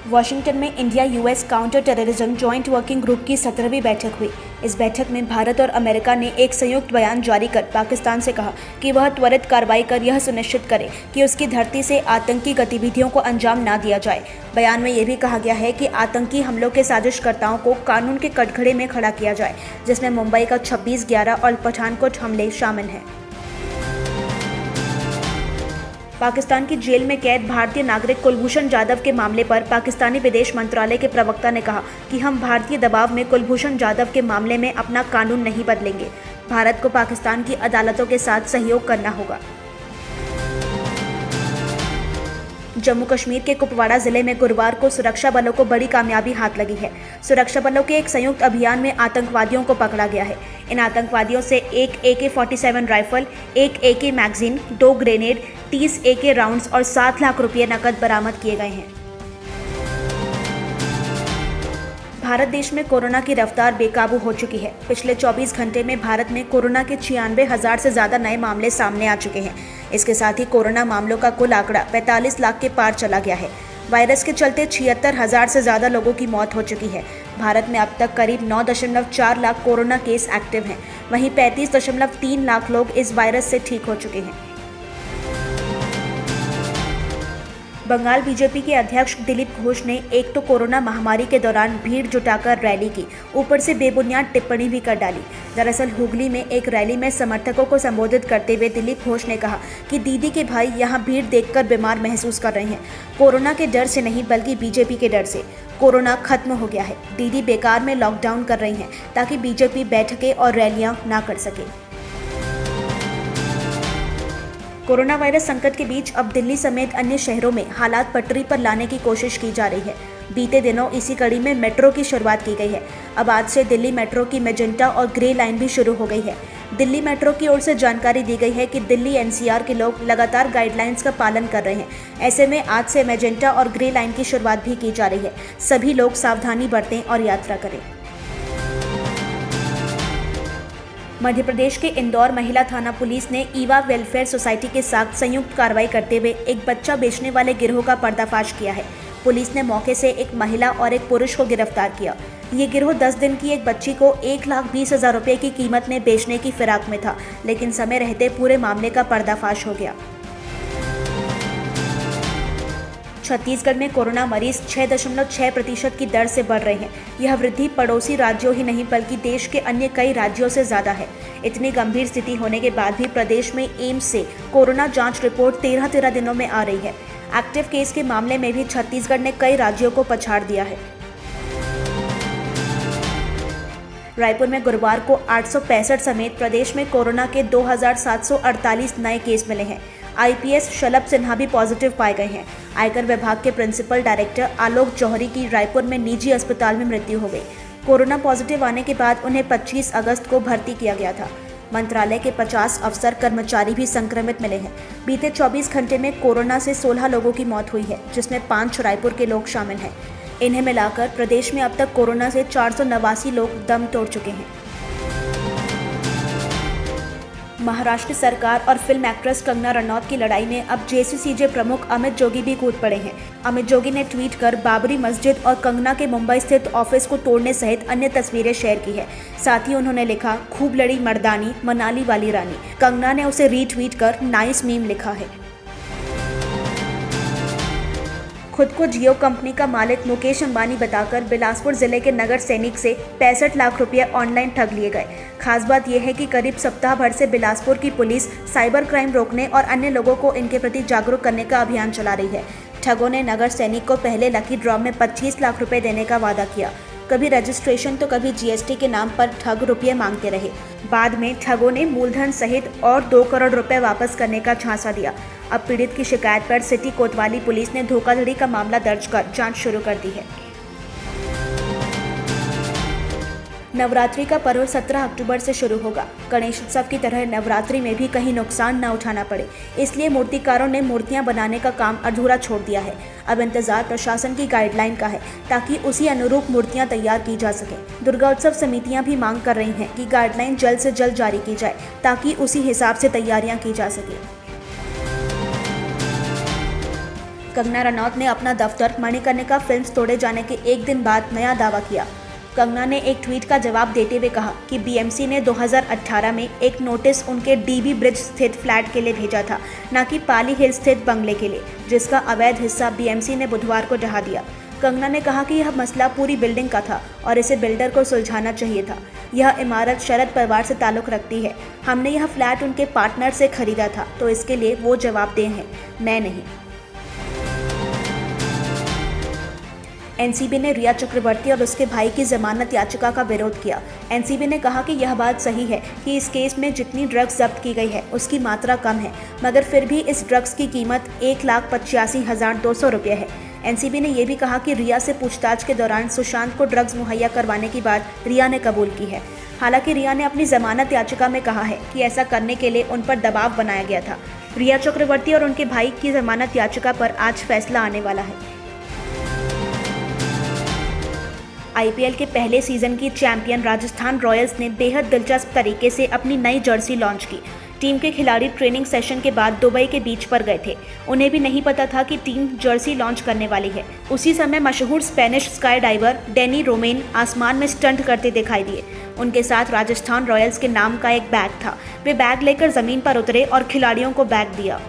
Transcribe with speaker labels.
Speaker 1: Washington में India US counter terrorism joint working group की 17वीं बैठक हुई। इस बैठक में भारत और अमेरिका ने एक संयुक्त बयान जारी कर पाकिस्तान से कहा कि वह त्वरित कार्रवाई कर यह सुनिश्चित करे कि उसकी धरती से आतंकी गतिविधियों को अंजाम न दिया जाए। बयान में यह भी कहा गया है कि आतंकी हमलों के साजिशकर्ताओं को कानून के कटघरे में खड़ा किया जाए, जिसमें मुंबई का 26/11 और पठानकोट हमले शामिल हैं। पाकिस्तान की जेल में कैद भारतीय नागरिक कुलभूषण जाधव के मामले पर पाकिस्तानी विदेश मंत्रालय के प्रवक्ता ने कहा कि हम भारतीय दबाव में कुलभूषण जाधव के मामले में अपना कानून नहीं बदलेंगे। भारत को पाकिस्तान की अदालतों के साथ सहयोग करना होगा। जम्मू कश्मीर के कुपवाड़ा जिले में गुरुवार को सुरक्षा बलों को बड़ी कामयाबी हाथ लगी है। सुरक्षा बलों के एक संयुक्त अभियान में आतंकवादियों को पकड़ा गया है। इन आतंकवादियों से एक AK-47 राइफल, एक AK magazine, 2 grenade, 30 AK rounds और 7 लाख रुपये नकद बरामद किए गए हैं। भारत देश में कोरोना की रफ्तार बेकाबू हो चुकी है। पिछले 24 घंटे में भारत में कोरोना के 96,000 से ज्यादा नए मामले सामने आ चुके हैं। इसके साथ ही कोरोना मामलों का कुल आंकड़ा 45 लाख के पार चला गया है। वायरस के चलते 76,000 से ज्यादा लोगों की मौत हो चुकी है। भारत में अब तक करीब 9.4 लाख कोरोना केस एक्टिव हैं। वहीं 35.3 लाख लोग इस वायरस से ठीक हो चुके हैं। बंगाल बीजेपी के अध्यक्ष दिलीप घोष ने एक तो कोरोना महामारी के दौरान भीड़ जुटाकर रैली की, ऊपर से बेबुनियाद टिप्पणी भी कर डाली। दरअसल हुगली में एक रैली में समर्थकों को संबोधित करते हुए दिलीप घोष ने कहा कि दीदी के भाई यहां भीड़ देखकर बीमार महसूस कर रहे हैं, कोरोना के डर से नहीं बल्कि बीजेपी के डर से। कोरोना खत्म हो गया है, दीदी बेकार में लॉकडाउन कर रही हैं ताकि बीजेपी बैठकें और रैलियां ना कर सके। कोरोना वायरस संकट के बीच अब दिल्ली समेत अन्य शहरों में हालात पटरी पर लाने की कोशिश की जा रही है। बीते दिनों इसी कड़ी में मेट्रो की शुरुआत की गई है। अब आज से दिल्ली मेट्रो की मैजेंटा और ग्रे लाइन भी शुरू हो गई है। दिल्ली मेट्रो की ओर से जानकारी दी गई है कि दिल्ली NCR के लोग लगातार गाइडलाइंस का पालन कर रहे हैं। ऐसे में आज से मैजेंटा और ग्रे लाइन की शुरुआत भी की जा रही है। सभी लोग सावधानी बरतें और यात्रा करें। मध्य प्रदेश के इंदौर महिला थाना पुलिस ने ईवा वेलफेयर सोसाइटी के साथ संयुक्त कार्रवाई करते हुए एक बच्चा बेचने वाले गिरोह का पर्दाफाश किया है। पुलिस ने मौके से एक महिला और एक पुरुष को गिरफ्तार किया। ये गिरोह 10 दिन की एक बच्ची को 1,20,000 रुपये की कीमत में बेचने की फिराक में था, लेकिन समय रहते पूरे मामले का पर्दाफाश हो गया। छत्तीसगढ़ में कोरोना मरीज 6.6% की दर से बढ़ रहे हैं। यह वृद्धि पड़ोसी राज्यों ही नहीं बल्कि देश के अन्य कई राज्यों से ज्यादा है। इतनी गंभीर स्थिति होने के बाद भी प्रदेश में एम्स से कोरोना जांच रिपोर्ट 13 दिनों में आ रही है। एक्टिव केस के मामले में भी छत्तीसगढ़ ने कई राज्यों को पछाड़ दिया है। रायपुर में गुरुवार को 865 समेत प्रदेश में कोरोना के 2,748 नए केस मिले हैं। IPS शलभ सिन्हा भी पॉजिटिव पाए गए हैं। आयकर विभाग के प्रिंसिपल डायरेक्टर आलोक जौहरी की रायपुर में निजी अस्पताल में मृत्यु हो गई। कोरोना पॉजिटिव आने के बाद उन्हें 25 अगस्त को भर्ती किया गया था। मंत्रालय के 50 अफसर कर्मचारी भी संक्रमित मिले हैं। बीते 24 घंटे में कोरोना से 16 लोगों की मौत हुई है, जिसमें 5 रायपुर के लोग शामिल हैं। इन्हें मिलाकर प्रदेश में अब तक कोरोना से 489 लोग दम तोड़ चुके हैं। महाराष्ट्र सरकार और फिल्म एक्ट्रेस कंगना रनौत की लड़ाई में अब JCCJ प्रमुख अमित जोगी भी कूद पड़े हैं। अमित जोगी ने ट्वीट कर बाबरी मस्जिद और कंगना के मुंबई स्थित ऑफिस को तोड़ने सहित अन्य तस्वीरें शेयर की है। साथ ही उन्होंने लिखा, खूब लड़ी मर्दानी, मनाली वाली रानी। कंगना ने उसे रीट्वीट कर नाइस मीम लिखा है। खुद को जियो कंपनी का मालिक मुकेश अंबानी बताकर बिलासपुर जिले के नगर सैनिक से 65 लाख रुपये ऑनलाइन ठग लिए गए। खास बात यह है कि करीब सप्ताह भर से बिलासपुर की पुलिस साइबर क्राइम रोकने और अन्य लोगों को इनके प्रति जागरूक करने का अभियान चला रही है। ठगों ने नगर सैनिक को पहले लकी ड्रॉ में 25 लाख रुपये देने का वादा किया। कभी रजिस्ट्रेशन तो कभी GST के नाम पर ठग रुपये मांगते रहे। बाद में ठगों ने मूलधन सहित और 2 करोड़ रुपए वापस करने का झांसा दिया। अब पीड़ित की शिकायत पर सिटी कोतवाली पुलिस ने धोखाधड़ी का मामला दर्ज कर जांच शुरू कर दी है। नवरात्रि का पर्व 17 अक्टूबर से शुरू होगा। गणेश उत्सव की तरह नवरात्रि में भी कहीं नुकसान न उठाना पड़े, इसलिए मूर्तिकारों ने मूर्तियां बनाने का काम अधूरा छोड़ दिया है। अब इंतजार प्रशासन की गाइडलाइन का है ताकि उसी अनुरूप मूर्तियां तैयार की जा सके। दुर्गा उत्सव समितियां भी मांग कर रही हैं कि गाइडलाइन जल्द से जल्द जारी की जाए ताकि उसी हिसाब से तैयारियां की जा सके। कंगना रनौत ने अपना दफ्तर मणिकर्णिका फिल्म्स तोड़े जाने के एक दिन बाद नया दावा किया। कंगना ने एक ट्वीट का जवाब देते हुए कहा कि बीएमसी ने 2018 में एक नोटिस उनके डीबी ब्रिज स्थित फ्लैट के लिए भेजा था, न कि पाली हिल स्थित बंगले के लिए, जिसका अवैध हिस्सा बीएमसी ने बुधवार को ढहा दिया। कंगना ने कहा कि यह मसला पूरी बिल्डिंग का था और इसे बिल्डर को सुलझाना चाहिए था। यह इमारत शरद परिवार से ताल्लुक़ रखती है। हमने यह फ्लैट उनके पार्टनर से खरीदा था, तो इसके लिए वो जवाबदेह हैं, मैं नहीं। एनसीबी ने रिया चक्रवर्ती और उसके भाई की जमानत याचिका का विरोध किया। एनसीबी ने कहा कि यह बात सही है कि इस केस में जितनी ड्रग्स जब्त की गई है उसकी मात्रा कम है, मगर फिर भी इस ड्रग्स की कीमत 1,85,200 रुपये है। एनसीबी ने यह भी कहा कि रिया से पूछताछ के दौरान सुशांत को ड्रग्स मुहैया करवाने की बात रिया ने कबूल की है। हालांकि रिया ने अपनी जमानत याचिका में कहा है कि ऐसा करने के लिए उन पर दबाव बनाया गया था। रिया चक्रवर्ती और उनके भाई की जमानत याचिका पर आज फैसला आने वाला है। आईपीएल के पहले सीजन की चैंपियन राजस्थान रॉयल्स ने बेहद दिलचस्प तरीके से अपनी नई जर्सी लॉन्च की। टीम के खिलाड़ी ट्रेनिंग सेशन के बाद दुबई के बीच पर गए थे। उन्हें भी नहीं पता था कि टीम जर्सी लॉन्च करने वाली है। उसी समय मशहूर Spanish sky diver Dani Roman आसमान में स्टंट करते दिखाई दिए। उनके साथ राजस्थान रॉयल्स के नाम का एक बैग था। वे बैग लेकर जमीन पर उतरे और खिलाड़ियों को बैग दिया।